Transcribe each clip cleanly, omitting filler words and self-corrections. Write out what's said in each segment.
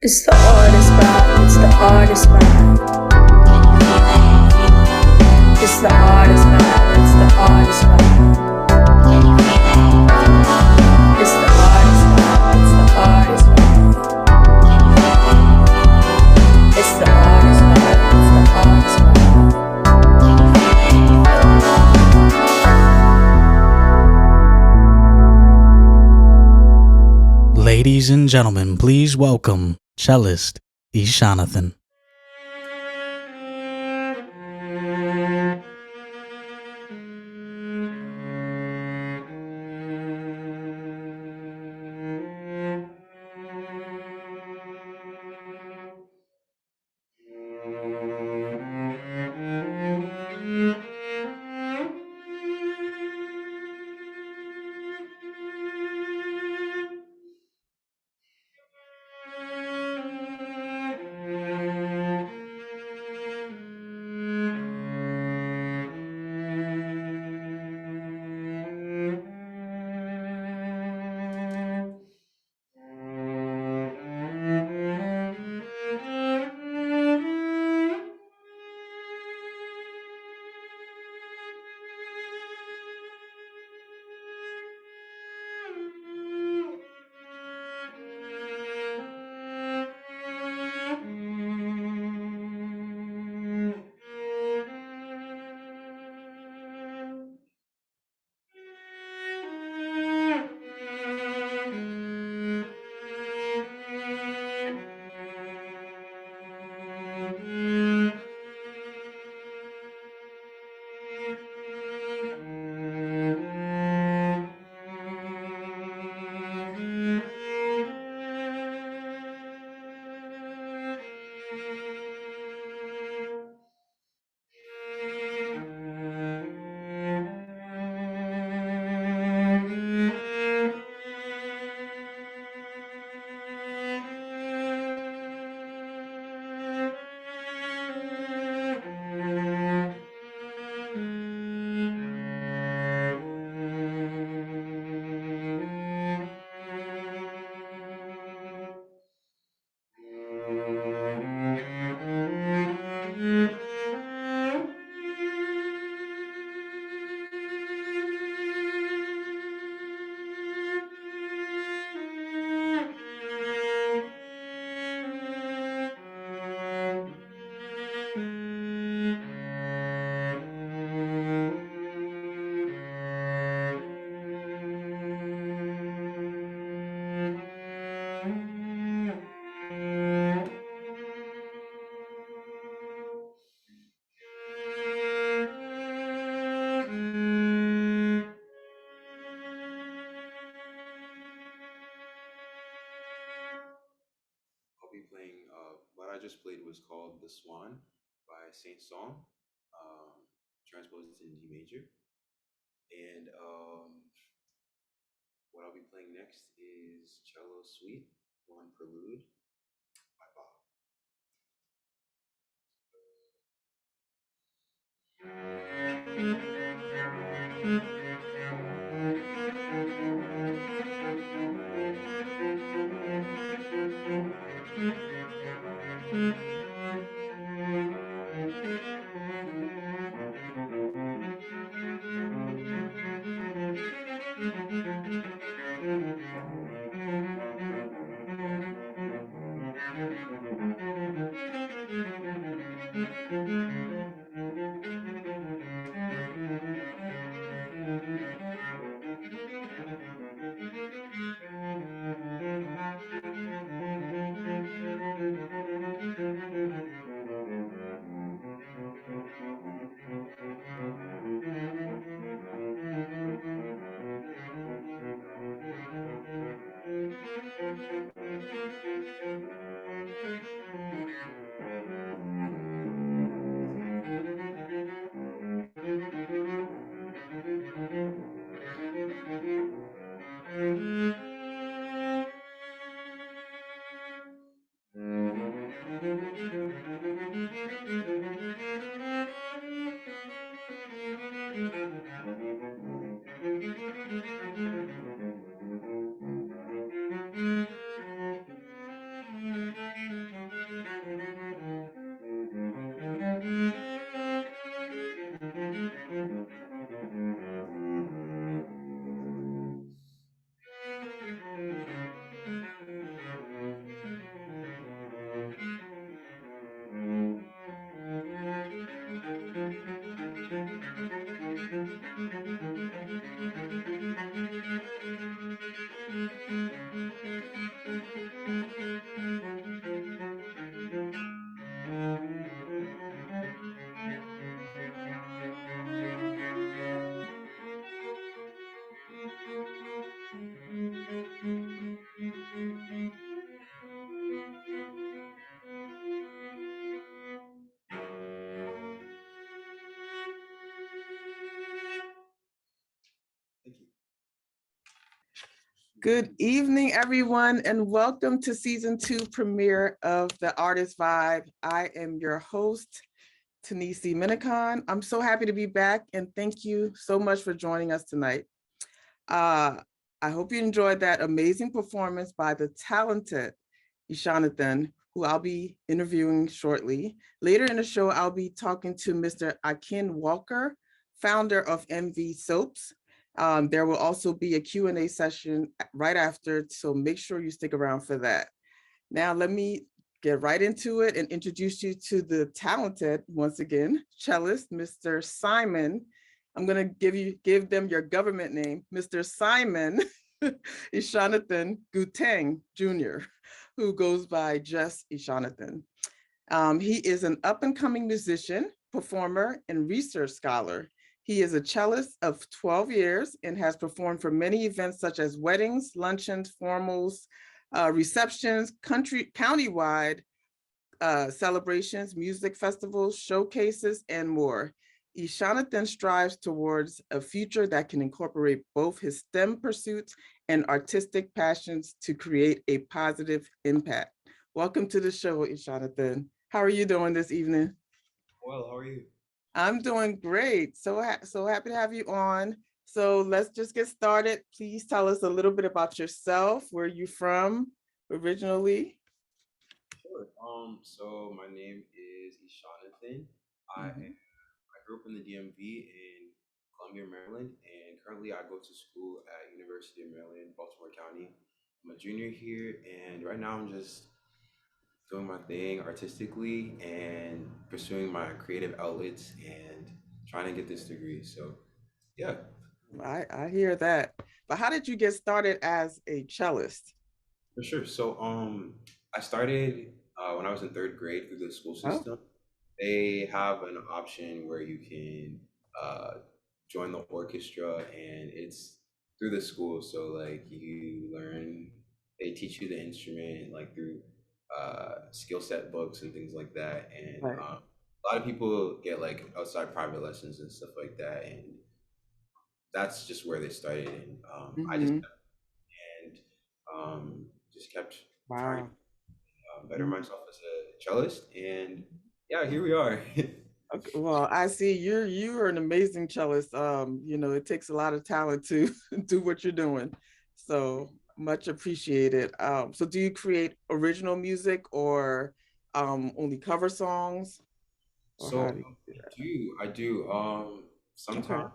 It's the artist vibe, it's the artist vibe. It's the artist vibe, it's the artist vibe. It's the artist vibe, it's the artist vibe. It's the artist vibe, it's the artist vibe. Ladies and gentlemen, please welcome cellist Ishanathan. I'll be playing what I just played was called The Swan by Saint Song, transposed in D major. And what I'll be playing next is Cello Suite, one prelude by Bach. Good evening, everyone, and welcome to season 2 premiere of The Artist Vibe. I am your host, Tanisi Minicon. I'm so happy to be back, and thank you so much for joining us tonight. Uh, I hope you enjoyed that amazing performance by the talented Ishanathan, who I'll be interviewing shortly. Later in the show, I'll be talking to Mr. Akin Walker, founder of MV Soaps. There will also be a Q&A session right after, so make sure you stick around for that. Now, let me get right into it and introduce you to the talented, once again, cellist, Mr. Simon. I'm going to give them your government name, Mr. Simon Ishanathan Guteng Jr., who goes by just Ishanathan. He is an up-and-coming musician, performer, and research scholar. He is a cellist of 12 years and has performed for many events such as weddings, luncheons, formals, receptions, countywide celebrations, music festivals, showcases, and more. Ishanathan strives towards a future that can incorporate both his STEM pursuits and artistic passions to create a positive impact. Welcome to the show, Ishanathan. How are you doing this evening? Well, how are you? I'm doing great. So happy to have you on. So let's just get started. Please tell us a little bit about yourself. Where are you from originally? Sure. So my name is Ishanathan. Mhm. I grew up in the DMV in Columbia, Maryland, and currently I go to school at University of Maryland, Baltimore County. I'm a junior here, and right now I'm just doing my thing artistically and pursuing my creative outlets and trying to get this degree. So, yeah, I hear that. But how did you get started as a cellist? for sure. So, I started when I was in third grade through the school Oh, system. They have an option where you can uh, join the orchestra, and it's through the school. So, like, you learn, they teach you the instrument, like, through skill set books and things like that. And right. a lot of people get, like, outside private lessons and stuff like that. And that's just where they started. And I just, Hmm. and just kept trying to Wow. better Mhm. myself as a cellist. And yeah, here we are. Okay, well, I see you're an amazing cellist. It takes a lot of talent to do what you're doing. So much appreciated. So do you create original music or only cover songs? Or So how do you do I do. that? Okay. Sometimes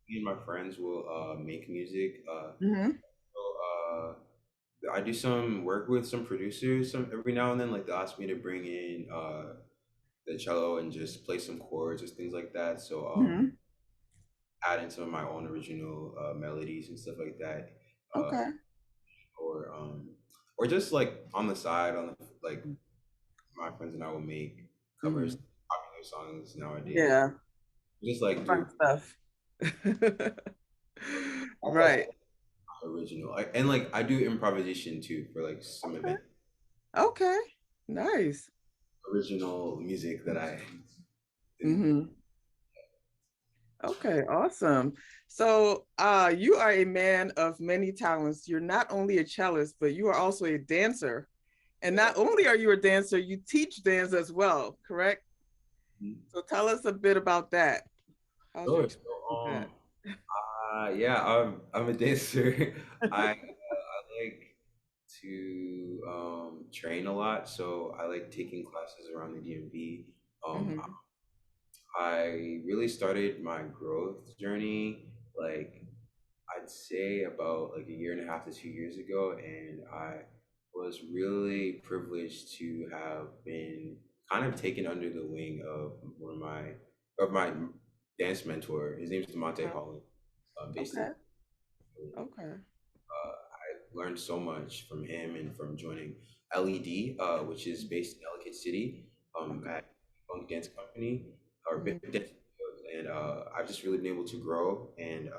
me and my friends will make music. Hmm. So I do some work with some producers. Some every now and then, like they ask me to bring in the cello and just play some chords or things like that. So Hmm. add in some of my own original melodies and stuff like that. Uh, Okay. or just like on the side, like my friends and I will make covers Hmm. of popular songs nowadays. Yeah. Just like do Fun stuff. that's like Right. original. And like I do improvisation too for like some Okay. event Okay. Nice. original music that I didn't. Hmm. Okay, awesome. So you are a man of many talents. You're not only a cellist, but you are also a dancer. And Yeah. not only are you a dancer, you teach dance as well, correct? Mhm. So tell us a bit about that. How's your Sure. experience with that? Yeah, I'm a dancer. I like to train a lot, so I like taking classes around the DMV. Hmm. I really started my growth journey like I'd say about like a year and a half to 2 years ago, and I was really privileged to have been kind of taken under the wing of one of my dance mentor. His name's Demonte Holland, based in. Okay. Okay. I learned so much from him and from joining LED, which is based in Ellicott City, Okay. at Funk Dance Company or Big Hmm. Dance Studios. And I've just really been able to grow. And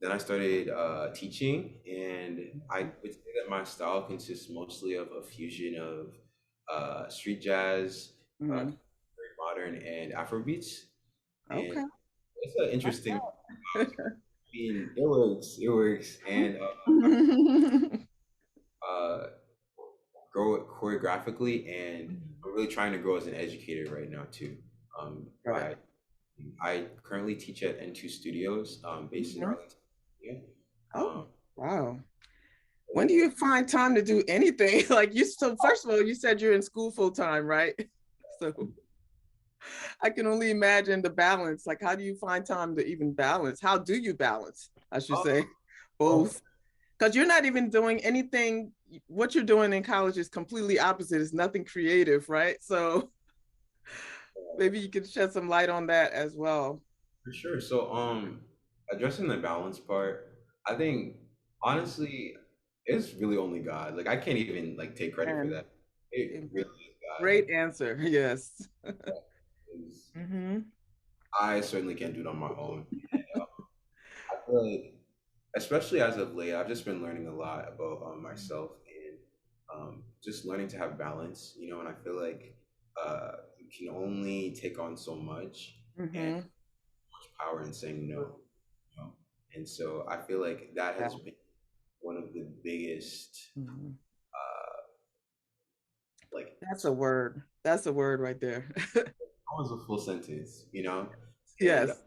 then I started teaching, and I would say that my style consists mostly of a fusion of street jazz, Hmm. very modern, and Afro beats. And Okay. it's an interesting. mean, it works. It works, and uh, grow choreographically, and I'm really trying to grow as an educator right now too. Right. I currently teach at N2 Studios, based in Mhm. Arlington. Yeah. Oh, Um, wow. When do you find time to do anything? Like you, so first of all, you said you're in school full time, right? So I can only imagine the balance. Like, how do you find time to even balance? How do you balance? I should oh, say well, both. Because you're not even doing anything. What you're doing in college is completely opposite. It's nothing creative, right? So maybe you could shed some light on that as well. for sure. So, addressing the balance part, I think honestly, it's really only God. Like, I can't even like take credit for And that. It really is God. great answer. Yes. 'Cause Hmm. I certainly can't do it on my own. I feel like, especially as of late, I've just been learning a lot about myself and just learning to have balance. And I feel like you can only take on so much and Hmm. much power in saying no. And so I feel like that Yeah. has been one of the biggest, Mhm. like, That's a word. That's a word right there. almost a full sentence. And Yes.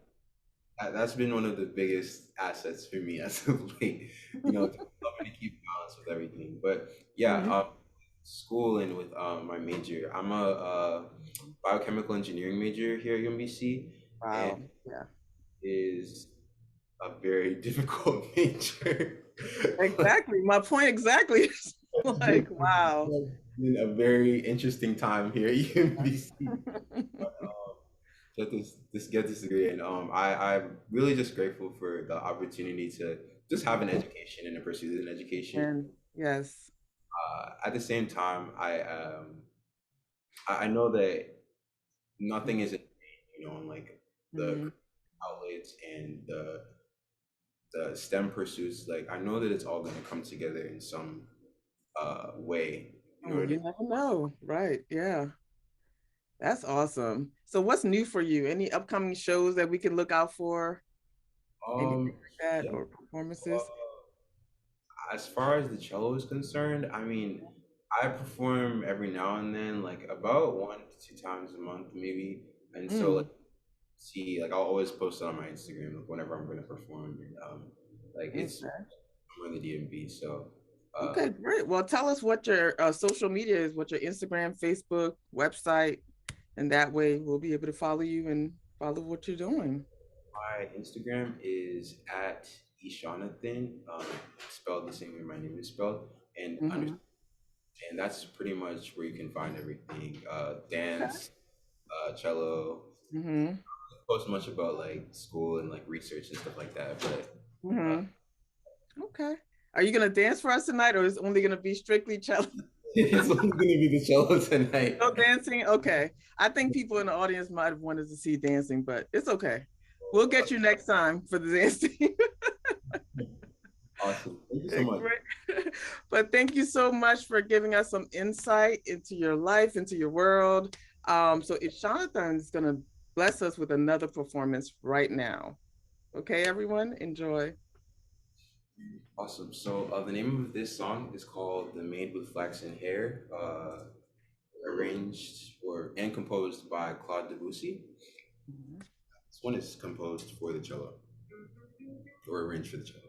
that's been one of the biggest assets for me as of late, helping to keep balance with everything. But yeah, Mhm. school and with my major, I'm a, biochemical engineering major here at UMBC, and Wow. Yeah. is a very difficult major. Exactly. My point exactly. Like, wow. It's been a very interesting time here at UMBC. Get this degree, and I'm really just grateful for the opportunity to just have an education and to pursue an education. And yes. At the same time, I know that nothing is in vain, and like the Mhm. outlets and the STEM pursuits. Like I know that it's all going to come together in some way in Oh, order you to. never know. Right. Yeah. That's awesome. So what's new for you? Any upcoming shows that we can look out for? Anything Um, like that yeah. or performances? As far as the cello is concerned, I mean, I perform every now and then, like about 1 to 2 times a month, maybe. And so, like, Mm, like, I'll always post it on my Instagram, like, whenever I'm going to perform. And, like, it's okay. somewhere in the DMV. So, Okay, great. Well, tell us what your social media is, what your Instagram, Facebook, website, and that way we'll be able to follow you and follow what you're doing. my Instagram is at Ishanathan, spelled the same way my name is spelled, and Hmm. and that's pretty much where you can find everything. Okay. Dance, cello. Hmm. Post much about like school and like research and stuff like that, but Hmm. Okay. Are you gonna dance for us tonight, or is it only gonna be strictly cello? it's only gonna be the cello tonight. No dancing? Okay. I think people in the audience might have wanted to see dancing, but it's okay. We'll get you next time for the dancing. Awesome. Thank you so Okay, much. great. But thank you so much for giving us some insight into your life, into your world. So if Jonathan is gonna bless us with another performance right now. Okay, everyone, enjoy. Awesome. So the name of this song is called "The Maid with Flaxen Hair," arranged or and composed by Claude Debussy. This one is composed for the cello or arranged for the cello.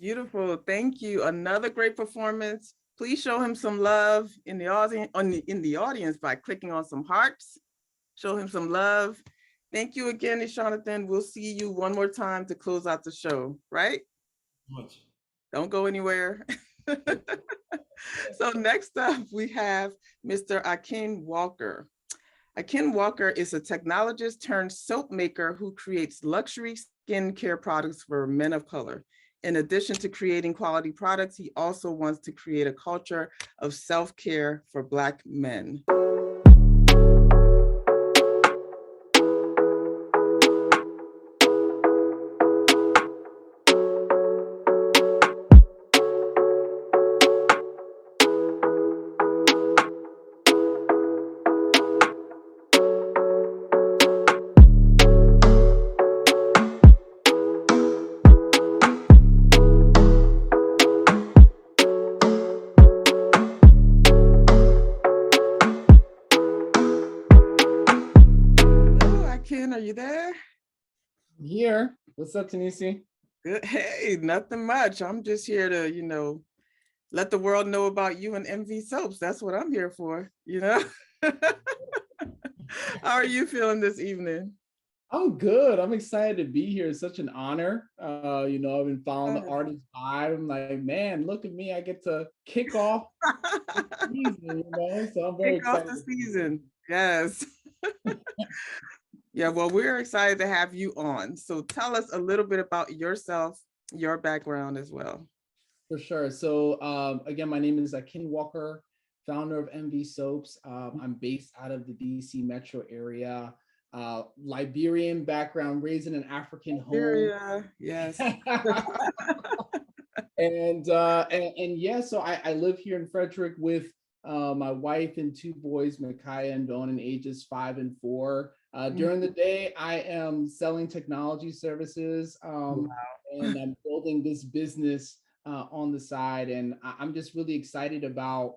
Beautiful. Thank you. Another great performance. Please show him some love in the audience, in the audience by clicking on some hearts. Show him some love. Thank you again, Jonathan. We'll see you one more time to close out the show, right? Much. Don't go anywhere. So next up, we have Mr. Akin Walker. Akin Walker is a technologist turned soap maker who creates luxury skincare products for men of color. In addition to creating quality products, he also wants to create a culture of self-care for Black men. Are you there? I'm here. What's up, Tanisi? Good. Hey, nothing much. I'm just here to, let the world know about you and MV Soaps. That's what I'm here for, How are you feeling this evening? I'm good. I'm excited to be here. It's such an honor. I've been following the Artist Vibe. I'm like, man, look at me. I get to kick off the season, So I'm very excited. Kick off the season. Yes. Yeah, well, we're excited to have you on. So tell us a little bit about yourself, your background as well. For sure. So again, my name is Akin Walker, founder of MV Soaps. I'm based out of the DC metro area. Liberian background, raised in an African home. Yes. and yeah, so I live here in Frederick with my wife and two boys, Micaiah and Donan, ages 5 and 4. During the day, I am selling technology services, and I'm building this business on the side. And I'm just really excited about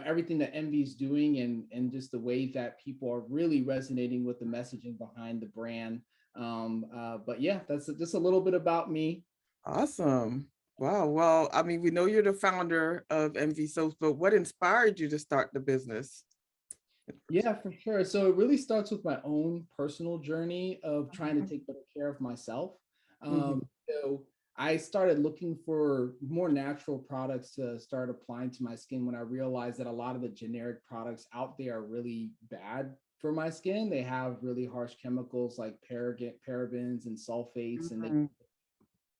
everything that MV is doing and just the way that people are really resonating with the messaging behind the brand. But yeah, that's just a little bit about me. Awesome. Wow. Well, I mean, we know you're the founder of MV Soaps, but what inspired you to start the business? Yeah, for sure. So it really starts with my own personal journey of trying to take better care of myself. So I started looking for more natural products to start applying to my skin when I realized that a lot of the generic products out there are really bad for my skin. They have really harsh chemicals like parabens and sulfates, and they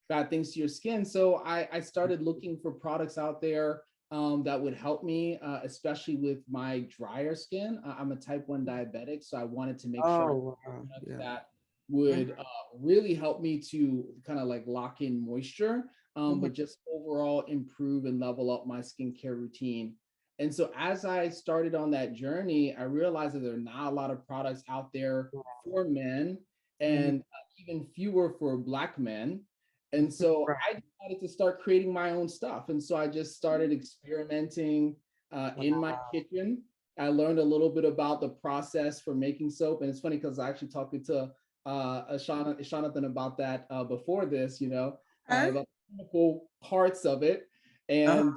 bad things to your skin. So I started looking for products out there that would help me, especially with my drier skin. I'm a type 1 diabetic, so I wanted to make sure that would really help me to kind of like lock in moisture, but just overall improve and level up my skincare routine. And so as I started on that journey, I realized that there are not a lot of products out there for men, and even fewer for Black men. And so I decided to start creating my own stuff. And so I just started experimenting in my kitchen. I learned a little bit about the process for making soap. And it's funny because I actually talked to Jonathan about that before this, about the chemical parts of it. And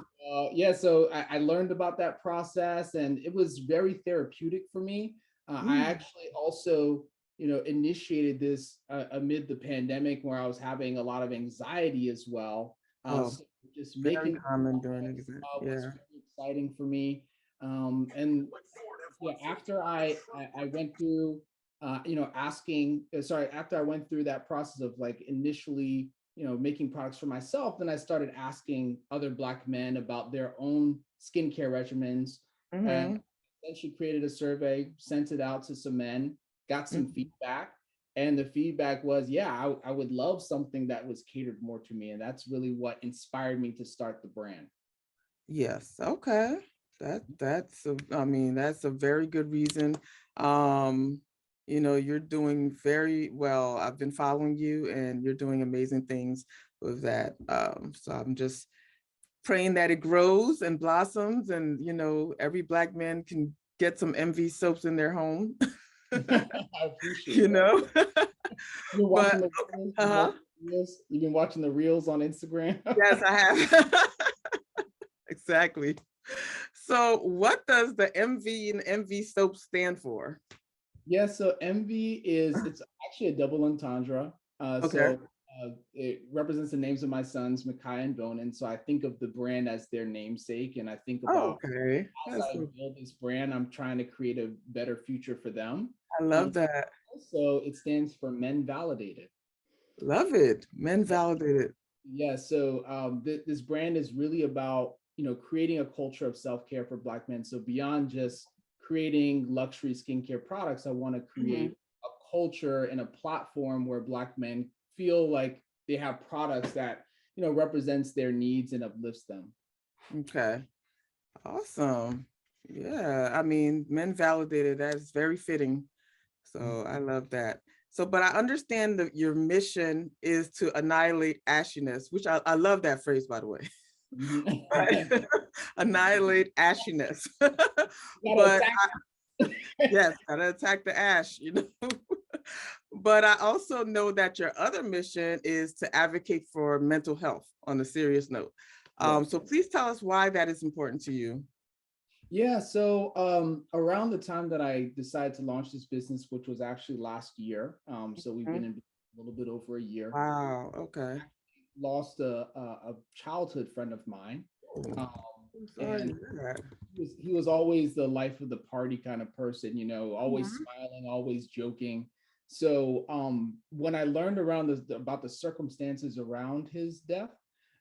so I learned about that process, and it was very therapeutic for me. I actually also initiated this amid the pandemic where I was having a lot of anxiety as well. So just making common during it. was very exciting for me. And yeah, after I went through, after I went through that process of like initially, making products for myself, then I started asking other Black men about their own skincare regimens, and then she created a survey, sent it out to some men, got some feedback, and the feedback was, yeah, I would love something that was catered more to me. And that's really what inspired me to start the brand. Yes. Okay. That's a very good reason. You're doing very well. I've been following you and you're doing amazing things with that. So I'm just praying that it grows and blossoms, and every Black man can get some MV Soaps in their home. I appreciate that. You're watching the reels? You've been watching the reels on Instagram? Yes, I have. Exactly. So what does the MV and MV soap stand for? Yeah, so MV it's actually a double entendre. Okay. It represents the names of my sons, Makai and Bonin. So I think of the brand as their namesake, and I think Oh, about okay. as I build this brand, I'm trying to create a better future for them. I love that. Also, it stands for Men Validated. Love it. Men Yeah, validated. yeah. So this brand is really about creating a culture of self-care for Black men. So beyond just creating luxury skincare products, I want to create a culture and a platform where Black men feel like they have products that represents their needs and uplifts them. Okay. Awesome. Yeah. I mean, men validated. That's very fitting. So I love that. So, but I understand that your mission is to annihilate ashiness, which I love that phrase, by the way. Right. Annihilate ashiness. But yes, gotta attack the ash, But I also know that your other mission is to advocate for mental health on a serious note. So please tell us why that is important to you. Yeah, so around the time that I decided to launch this business, which was actually last year, so we've been in a little bit over a year. Wow. Okay. Lost a childhood friend of mine, and he was always the life of the party kind of person, always smiling, always joking. So when I learned about the circumstances around his death,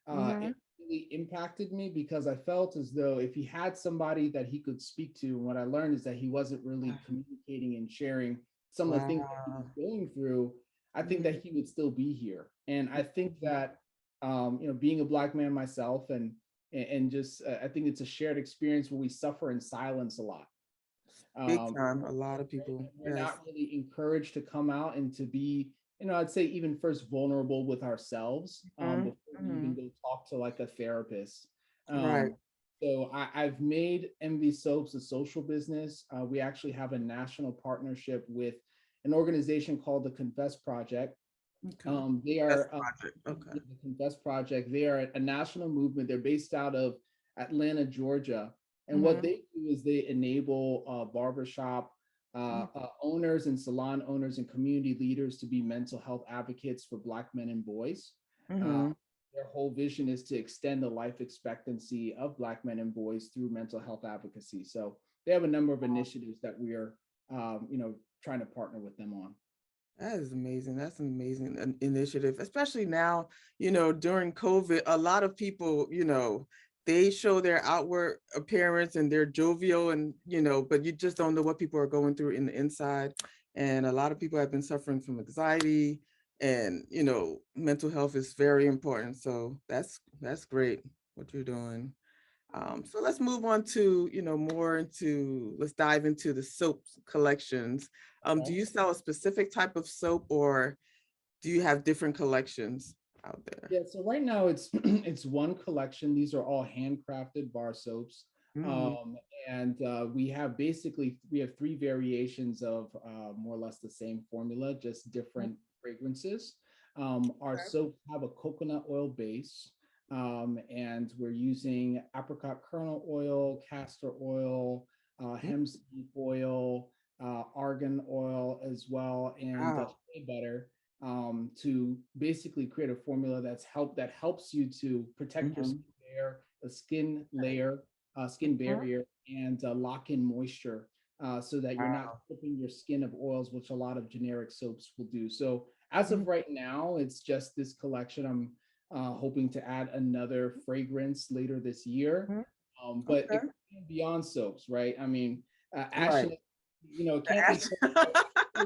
it really impacted me because I felt as though if he had somebody that he could speak to, and what I learned is that he wasn't really communicating and sharing some of the things that he was going through, I think that he would still be here. And I think that being a Black man myself, and just I think it's a shared experience where we suffer in silence a lot. Big time. A lot of people. We're not really encouraged to come out and to be, I'd say even first vulnerable with ourselves before we even go talk to like a therapist. Right. So I've made MV Soaps a social business. We actually have a national partnership with an organization called the Confess Project. They are the Confess Project. They are a national movement. They're based out of Atlanta, Georgia. And what they do is they enable barbershop owners and salon owners and community leaders to be mental health advocates for Black men and boys. Their whole vision is to extend the life expectancy of Black men and boys through mental health advocacy. So they have a number of initiatives that we are, trying to partner with them on. That is amazing. That's an amazing initiative, especially now, during COVID, a lot of people, they show their outward appearance and they're jovial and, but you just don't know what people are going through in the inside. And a lot of people have been suffering from anxiety and, mental health is very important. So that's great what you're doing. So let's move on to, let's dive into the soap collections. Do you sell a specific type of soap or do you have different collections out there? Yeah, so right now it's it's one collection. These are all handcrafted bar soaps. And we have three variations of more or less the same formula, just different fragrances. Our soaps have a coconut oil base. And we're using apricot kernel oil, castor oil, hemp seed oil, argan oil as well, and shea butter to basically create a formula that helps you to protect your skin barrier, and lock in moisture so that you're not stripping your skin of oils, which a lot of generic soaps will do. So as of right now, it's just this collection. I'm hoping to add another fragrance later this year. But beyond soaps, right? I mean, Ashley, can't be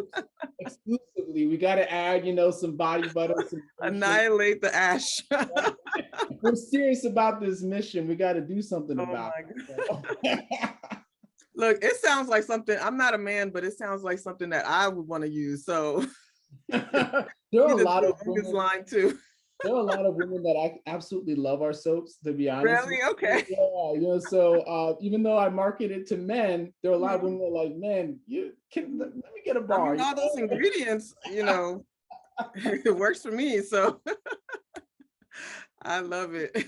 exclusively. We got to add, some body butter. Annihilate the ash. We're serious about this mission. We got to do something about it. Look, it sounds like something, I'm not a man, but it sounds like something that I would want to use. So there are a lot of women, this line too. There are a lot of women that I absolutely love our soaps, to be honest. Really? Okay. Yeah, so even though I market it to men, there are a lot of women that are like, man, let me get a bar. I mean, all those ingredients, It works for me, so I love it.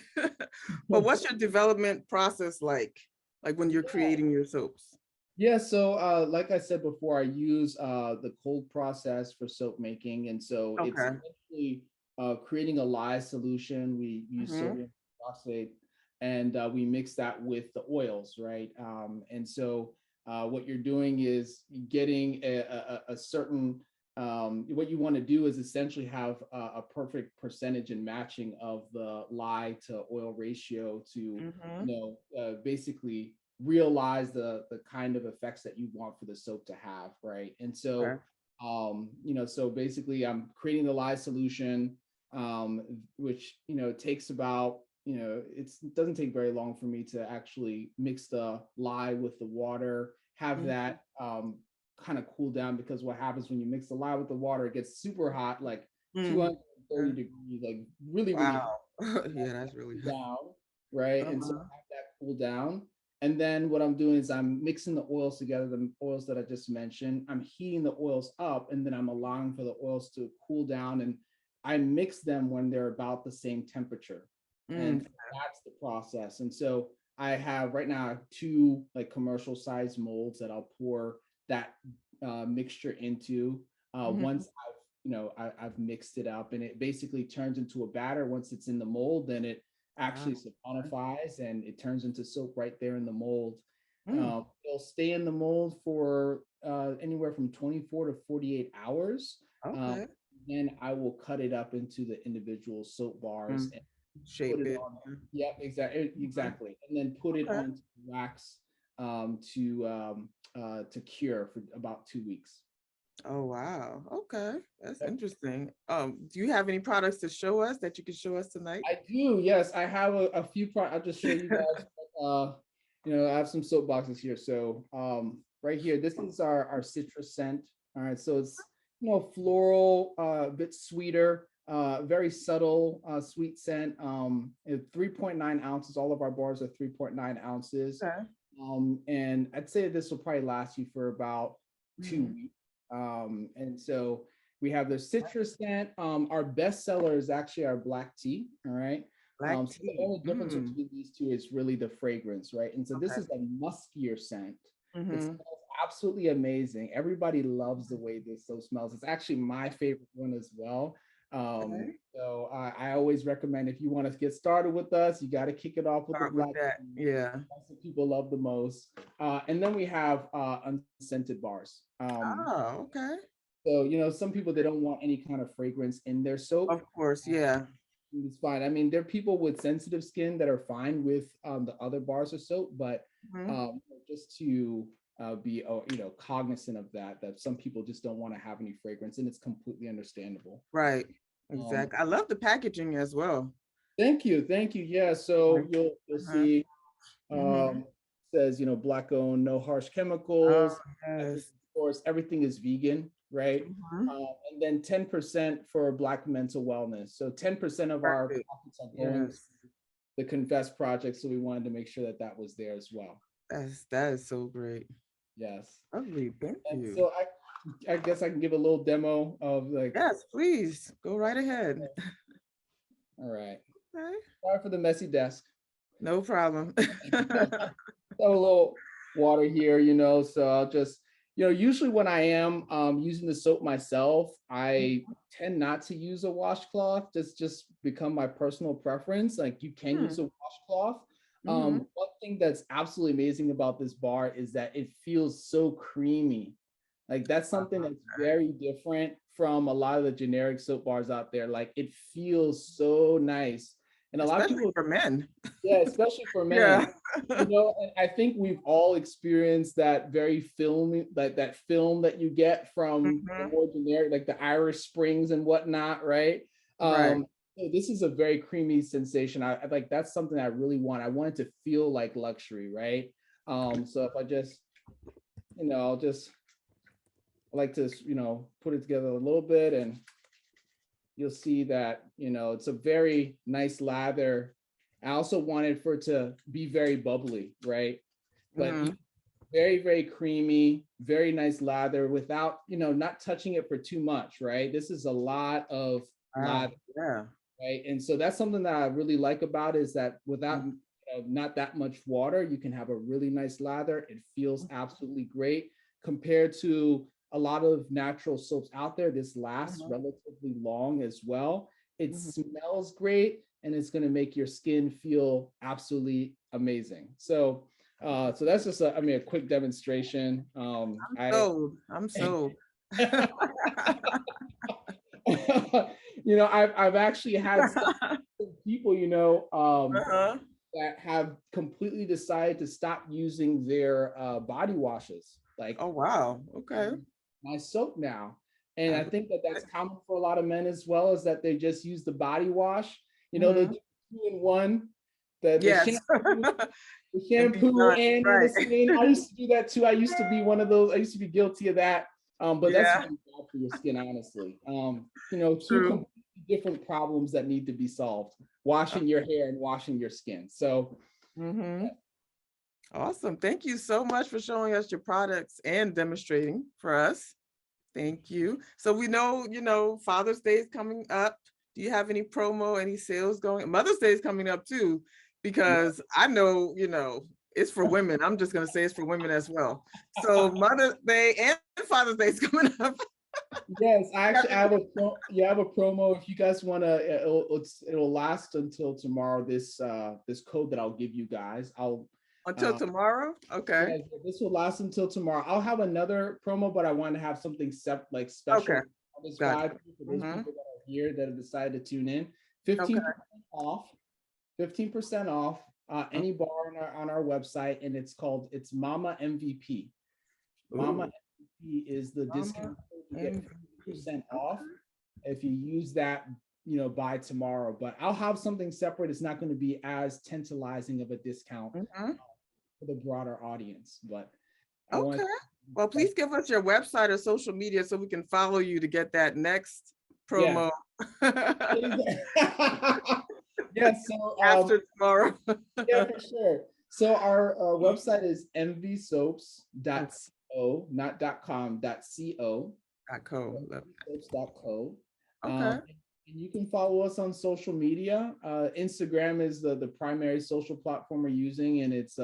But what's your development process like? Like when you're creating your soaps? Yeah, so like I said before, I use the cold process for soap making. And so it's Okay. essentially creating a lye solution. We use Hmm. sodium phosphate and we mix that with the oils, right? And so what you're doing is getting a certain, what you want to do is essentially have a perfect percentage and matching of the lye to oil ratio to, Hmm. basically realize the kind of effects that you want for the soap to have, right? And so Okay. so basically I'm creating the lye solution, which takes about, it doesn't take very long for me to actually mix the lye with the water, have Mhm. that kind of cool down, because what happens when you mix the lye with the water, it gets super hot, like Mm. 230 degrees, like really, really hot. Wow. Yeah, that's really hot. Down, right? And so Uh-huh. have that cool down. And then what I'm doing is I'm mixing the oils together, the oils that I just mentioned. I'm heating the oils up, and then I'm allowing for the oils to cool down. And I mix them when they're about the same temperature. And Mm. that's the process. And so I have right now I have two like commercial size molds that I'll pour that mixture into Mhm. once I've mixed it up, and it basically turns into a batter. Once it's in the mold, then it Wow. actually saponifies and it turns into soap right there in the mold. Mm. It'll stay in the mold for anywhere from 24 to 48 hours. Um, Okay. then I will cut it up into the individual soap bars Mm. and put Shape it it. on. Yep, Mhm. exactly. And then put it Okay. on wax to cure for about 2 weeks. Oh, wow. Okay. That's Yep. interesting. Do you have any products to show us that you can show us tonight? I do, yes. I have a few I'll just show you guys. I have some soap boxes here. So right here, this is our citrus scent. All right, so it's floral, a bit sweeter, very subtle, sweet scent. 3.9 ounces. All of our bars are 3.9 ounces. Okay. And I'd say this will probably last you for about two Mhm. weeks. And so we have the citrus scent. Our best seller is actually our black tea. All right. Black So the tea. only difference Mm. between these two is really the fragrance, right? And so this Okay. is a muskier scent. It Hmm. smells absolutely amazing. Everybody loves the way this so smells. It's actually my favorite one as well. Okay. So I always recommend, if you want to get started with us, you got to kick it off with the Start with black that. tea. Yeah. That's what people love the most. And then we have unscented bars. Oh, okay. So, some people, they don't want any kind of fragrance in their soap. Of course. Yeah. It's fine. I mean, there are people with sensitive skin that are fine with the other bars of soap, but Mhm. just to be, cognizant of that some people just don't want to have any fragrance, and it's completely understandable. Right. Um, Exactly. I love the packaging as well. thank you. Yeah, so Like, you'll uh-huh. see Hmm. says, black owned, no harsh Oh, chemicals. Of yes. course, everything is vegan, right? Hmm. And then 10% for Black mental wellness. So 10% of our Perfect. profits are going to Yes. the Confess Project. So we wanted to make sure that that was there as well. That is so great. Yes. Lovely. Thank And you. so I guess I can give a little demo of like, Yes, please go right ahead. all right. Okay. Sorry for the messy desk. No problem. Have a little water here, so I'll just, usually when I am using the soap myself, I tend not to use a washcloth. Just become my personal preference. Like, you can use a washcloth. Mm-hmm. One thing that's absolutely amazing about this bar is that it feels so creamy. Like, that's something that's very different from a lot of the generic soap bars out there. Like, it feels so nice. And a lot of Especially people, for men. yeah, especially for men. Yeah. And I think we've all experienced that very film, like that film that you get from the Hmm. more generic, like the Irish Springs and whatnot, right? Right. So this is a very creamy sensation. I like, that's something I really want. I want it to feel like luxury, right? So if I just, I'll just like to, put it together a little bit, and you'll see that, it's a very nice lather. I also wanted for it to be very bubbly, right? But Hmm. very, very creamy, very nice lather without, not touching it for too much, right? This is a lot of lather, Yeah. right? And so that's something that I really like about it, is that without not that much water, you can have a really nice lather. It feels absolutely great compared to a lot of natural soaps out there. This lasts relatively long as well. It smells great, and it's going to make your skin feel absolutely amazing. So that's just a quick demonstration. I'm sold. I've actually had people, that have completely decided to stop using their body washes. Like, Oh, wow. Okay. my soap now. And I think that that's common for a lot of men as well, is that they just use the body wash. They do 2-in-1. Yes. The shampoo and right. the skin. I used to do that too. I used to be one of those. I used to be guilty of that. But that's really bad for your skin, honestly. Two completely different problems that need to be solved: washing your hair and washing your skin. So, Awesome. Thank you so much for showing us your products and demonstrating for us. Thank you. So we know, Father's Day is coming up. Do you have any promo, any sales going? Mother's Day is coming up too, because I know, it's for women. I'm just going to say it's for women as well. So Mother's Day and Father's Day is coming up. Yes, I have a promo. If you guys want to, it'll last until tomorrow. This code that I'll give you guys, until tomorrow. Okay. Yeah, this will last until tomorrow. I'll have another promo, but I want to have something special. Okay. For those people that are here that have decided to tune in. 15% off. 15% off any bar on our website, and it's Mama MVP. Mama MVP is the discount code. You get 50% off if you use that, by tomorrow. But I'll have something separate. It's not going to be as tantalizing of a discount for the broader audience. But well, please give us your website or social media so we can follow you to get that next promo. Yes. So after tomorrow. Yeah, for sure. So our website is mvsoaps.co, not .com, .co. .co. Okay. And you can follow us on social media. Instagram is the primary social platform we're using, and it's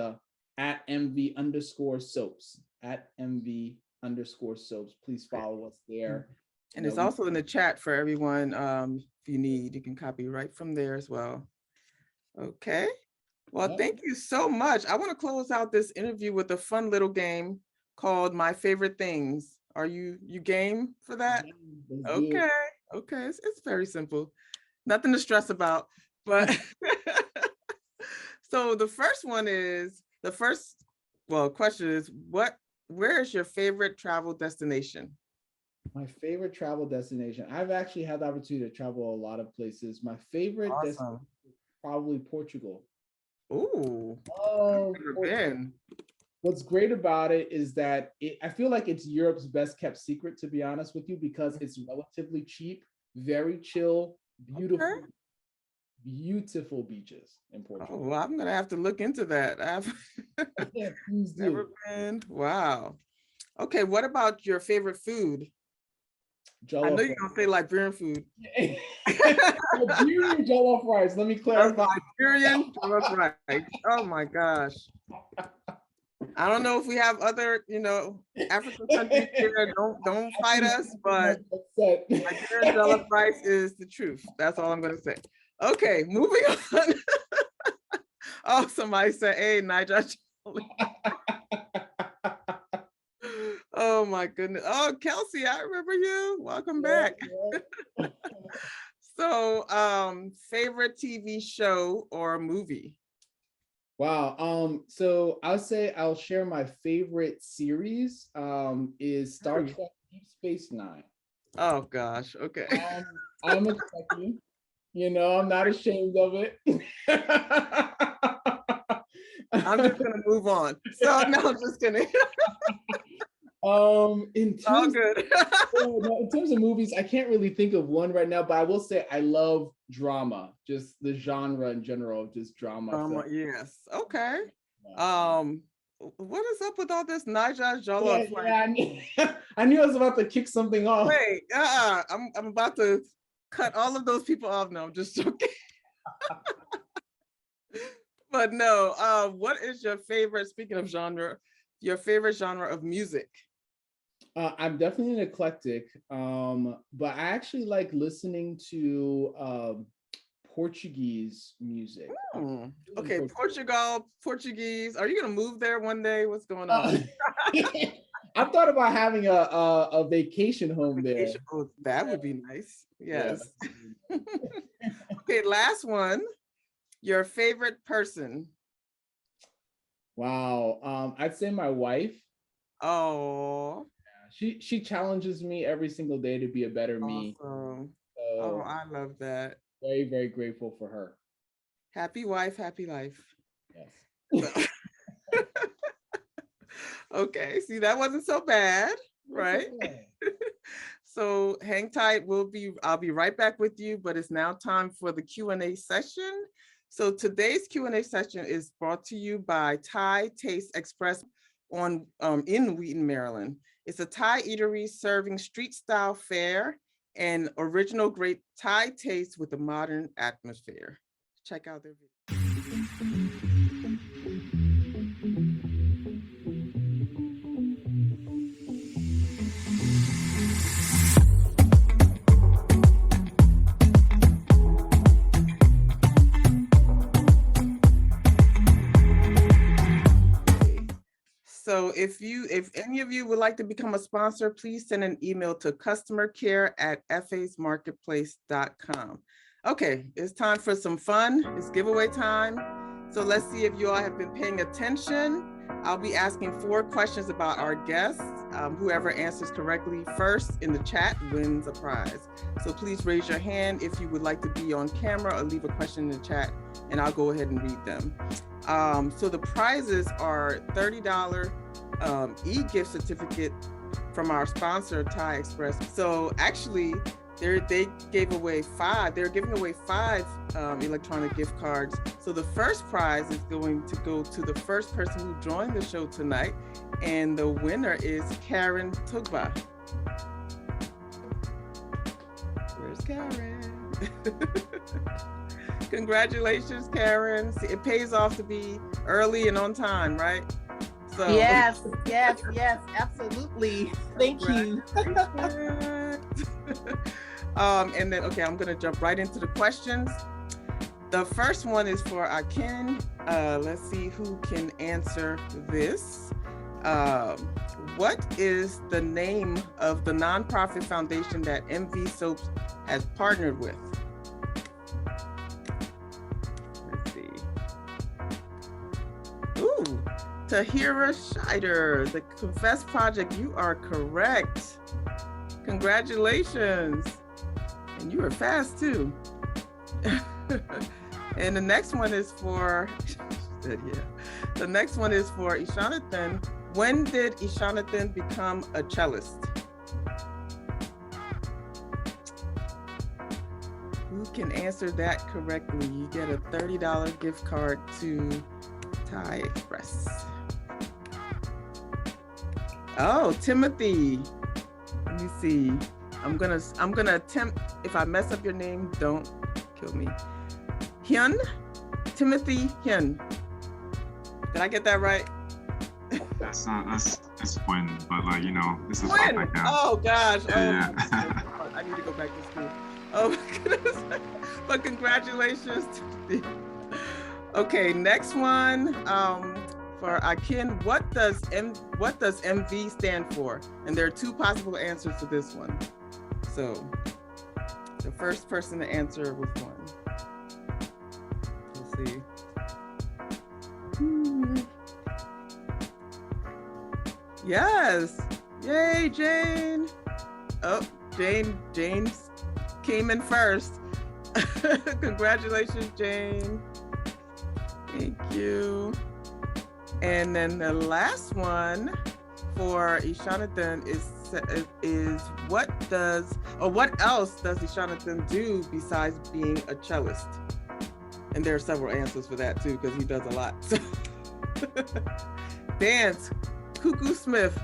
at @MV_soaps. At @MV_soaps. Please follow us there. And it's also in the chat for everyone. If you need, you can copy right from there as well. Okay. Well, thank you so much. I want to close out this interview with a fun little game called My Favorite Things. Are you game for that? Okay. Okay. It's very simple. Nothing to stress about. But so the first question is, where is your favorite travel destination? My favorite travel destination. I've actually had the opportunity to travel a lot of places. My favorite destination is probably Portugal. Ooh. Never been. What's great about it is that I feel like it's Europe's best kept secret, to be honest with you, because it's relatively cheap, very chill, beautiful beaches in Portugal. Oh, well, I'm gonna have to look into that. Please do. Never been. Wow. Okay, what about your favorite food? I know you're gonna say Liberian food. Liberian jollof rice. Let me clarify. Liberian jollof rice. Oh my gosh. I don't know if we have other, African countries here. Don't fight us, but Liberian jollof rice is the truth. That's all I'm gonna say. Okay, moving on. Oh, somebody said, "Hey, Niger." Oh my goodness. Oh, Kelsey, I remember you. Welcome back. So, favorite TV show or movie? Wow. So I'll share my favorite series is Star Trek Deep Space Nine. Oh gosh. Okay. I'm a Trekkie. I'm not ashamed of it. I'm just gonna move on. So no, I'm just kidding. In terms of movies, I can't really think of one right now, but I will say I love drama, just the genre in general, just drama. Yes. Okay. What is up with all this Naija Yeah, Jollof? I knew I was about to kick something off. Wait, I'm about to cut all of those people off. No, I'm just joking. But no, what is your favorite, speaking of genre, your favorite genre of music? I'm definitely an eclectic, but I actually like listening to Portuguese music. Okay, Portuguese. Are you gonna move there one day? What's going on? I've thought about having a vacation home there. Oh, that would be nice. Yes. Yeah. Okay, last one. Your favorite person? Wow. I'd say my wife. Oh. She challenges me every single day to be a better me. Awesome. So Oh, I love that. Very, very grateful for her. Happy wife, happy life. Yes. Okay, see, that wasn't so bad, right? So hang tight. I'll be right back with you, but it's now time for the Q&A session. So today's Q&A session is brought to you by Thai Taste Express in Wheaton, Maryland. It's a Thai eatery serving street style fare and original great Thai taste with a modern atmosphere. Check out their video. So if any of you would like to become a sponsor, please send an email to customercare@fasmarketplace.com. Okay, it's time for some fun. It's giveaway time. So let's see if you all have been paying attention. I'll be asking 4 questions about our guests. Whoever answers correctly first in the chat wins a prize. So please raise your hand if you would like to be on camera or leave a question in the chat, and I'll go ahead and read them. So the prizes are $30 e-gift certificate from our sponsor, Thai Express. So actually, they gave away 5. They're giving away 5 electronic gift cards. So the first prize is going to go to the first person who joined the show tonight, and the winner is Karen Tugba. Where's Karen? Congratulations, Karen. See, it pays off to be early and on time, right? So yes, absolutely. Thank you. And then, okay, I'm gonna jump right into the questions. The first one is for Akin. Let's see who can answer this. What is the name of the nonprofit foundation that MV Soaps has partnered with? Let's see. Ooh, Tahira Scheider, the Confess Project. You are correct. Congratulations. And you were fast too. And the next one is for, the next one is for Ishanathan. When did Ishanathan become a cellist? Who can answer that correctly? You get a $30 gift card to Thai Express. Oh, Timothy. Let me see. I'm gonna attempt. If I mess up your name, don't kill me. Hyun, Timothy Hyun. Did I get that right? That's Quinn, but like, you know, this is Quinn. like that. Oh gosh. Yeah. Oh, I need to go back to school. Oh my goodness. But congratulations. Okay, next one. For Akin, what does MV stand for? And there are 2 possible answers to this one. So the first person to answer was 1. Let's see. Yes. Yay, Jane. Oh, Jane came in first. Congratulations, Jane. Thank you. And then the last one for Ishanathan is what else does Ishanathan do besides being a cellist? And there are several answers for that too, because he does a lot. Dance, Cuckoo Smith.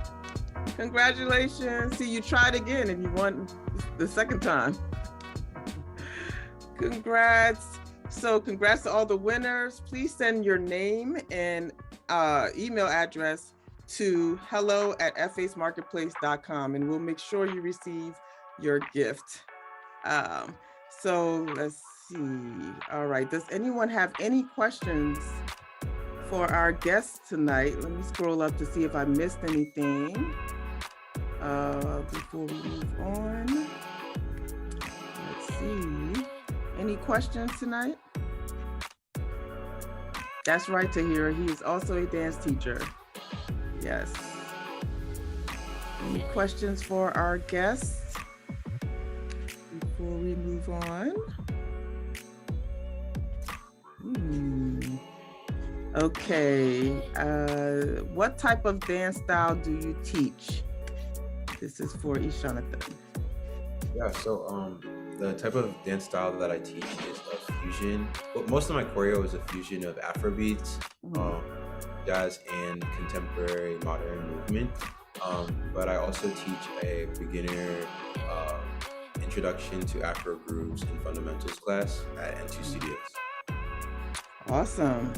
Congratulations. See, you tried again and you won the second time. Congrats. So congrats to all the winners. Please send your name and email address to hello@facemarketplace.com and we'll make sure you receive your gift. So let's see. All right. Does anyone have any questions for our guests tonight? Let me scroll up to see if I missed anything before we move on. Let's see. Any questions tonight? That's right, Tahira. He is also a dance teacher. Yes. Any questions for our guests before we move on? Okay. What type of dance style do you teach? This is for Ishanathan. Yeah, so the type of dance style that I teach is a fusion. But most of my choreo is a fusion of Afrobeats, jazz, and contemporary modern movement. But I also teach a beginner introduction to Afro grooves and fundamentals class at N2 Studios. Awesome.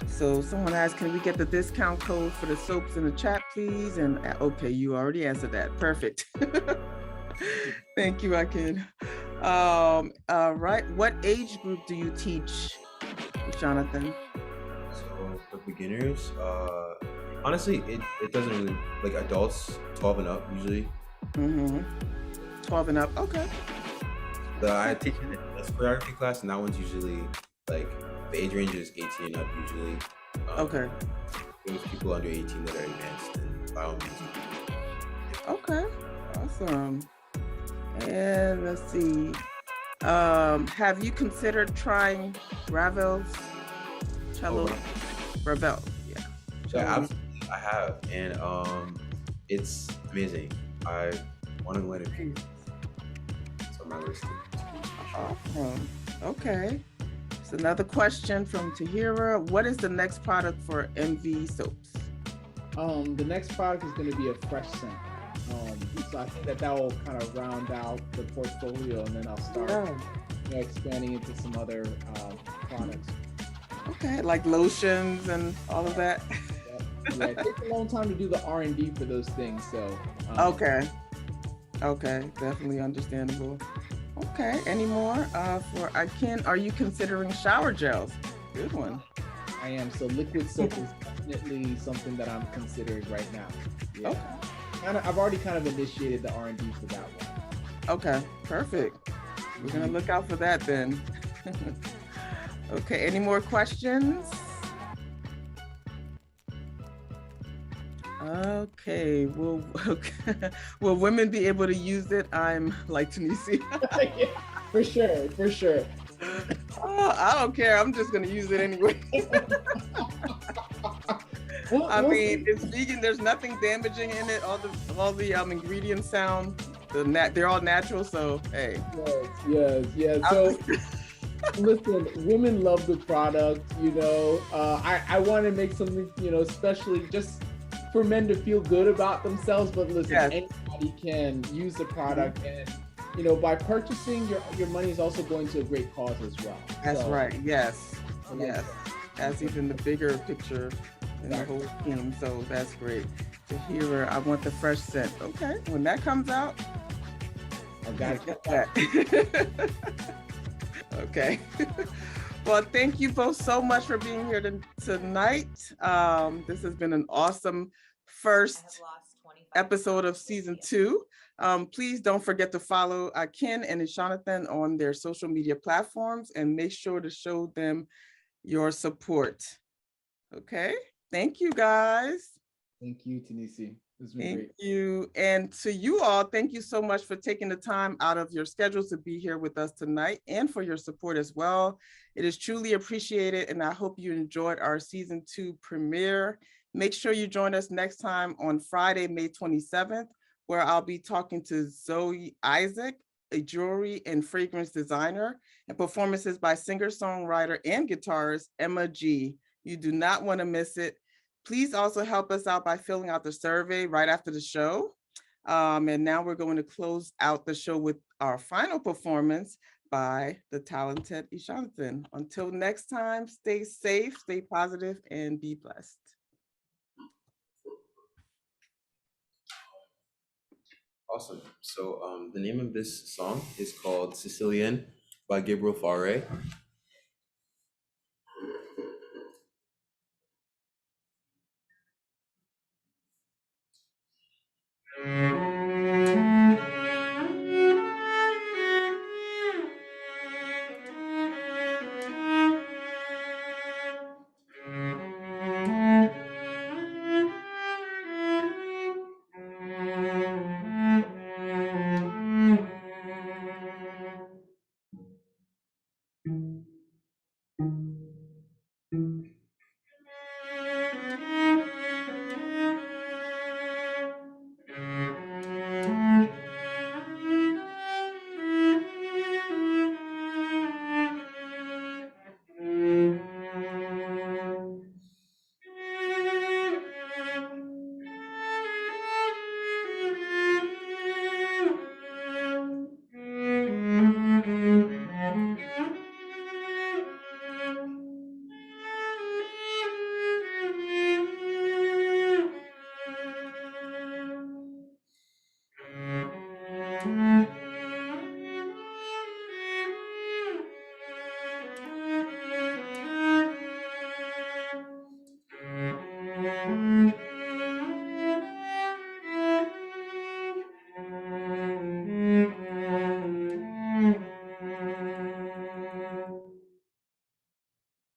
So someone asked, can we get the discount code for the soaps in the chat, please? And okay, you already answered that. Perfect. Thank you, Akin. All right. What age group do you teach, Jonathan? So for beginners, honestly, it doesn't really, like adults, 12 and up usually. 12 and up, okay. I teach in a choreography class, and that one's usually like, the age range is 18 and up usually. Okay. There's people under 18 that are advanced, and by all means. Okay, awesome. And let's see. Have you considered trying Ravel's cello? Ravel, yeah. Yeah, absolutely, I have, and it's amazing. I want to learn it. It's on my list. Awesome. Okay. So another question from Tahira. What is the next product for MV Soaps? The next product is going to be a fresh scent. So I think that will kind of round out the portfolio, and then I'll start expanding into some other products. Okay, like lotions and all of that. Yeah, it takes a long time to do the R&D for those things. So okay, definitely understandable. Okay, any more for Akin? Are you considering shower gels? Good one. I am. So liquid soap is definitely something that I'm considering right now. Yeah. Okay. I've already kind of initiated the R&D for that one. Okay, perfect. We're gonna look out for that then. Okay, any more questions? Okay, will women be able to use it? I'm like Tunisia. Yeah, for sure. Oh, I don't care. I'm just gonna use it anyway. I mean, it's vegan. There's nothing damaging in it. All the ingredients they're all natural. So hey. Yes. So listen, women love the product. I want to make something especially just for men to feel good about themselves. But listen, anybody can use the product, and by purchasing, your money is also going to a great cause as well. That's right. Yes. That's even the bigger picture in the whole scheme. So that's great to hear. I want the fresh scent. Okay, when that comes out, I gotta get that. Okay. Well, thank you both so much for being here tonight. This has been an awesome first episode of season 2. Please don't forget to follow Ken and Ishanathan on their social media platforms and make sure to show them your support. Okay, thank you guys. Thank you, Tanisi. This has been Thank great. you. And to you all, thank you so much for taking the time out of your schedules to be here with us tonight and for your support as well. It is truly appreciated, and I hope you enjoyed our season 2 premiere. Make sure you join us next time on Friday, May 27th, where I'll be talking to Zoe Isaac, a jewelry and fragrance designer, and performances by singer-songwriter and guitarist Emma G. You do not want to miss it. Please also help us out by filling out the survey right after the show. And now we're going to close out the show with our final performance by the talented Ishanathan. Until next time, stay safe, stay positive, and be blessed. Awesome. So the name of this song is called Sicilian by Gabriel Faure.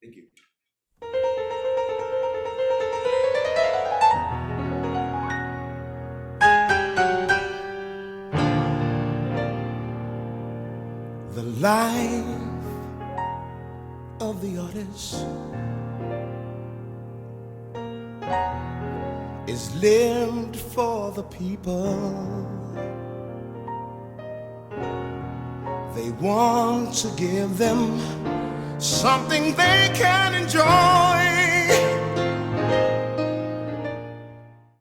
Thank you. The life of the artist is lived for the people. They want to give them something they can enjoy.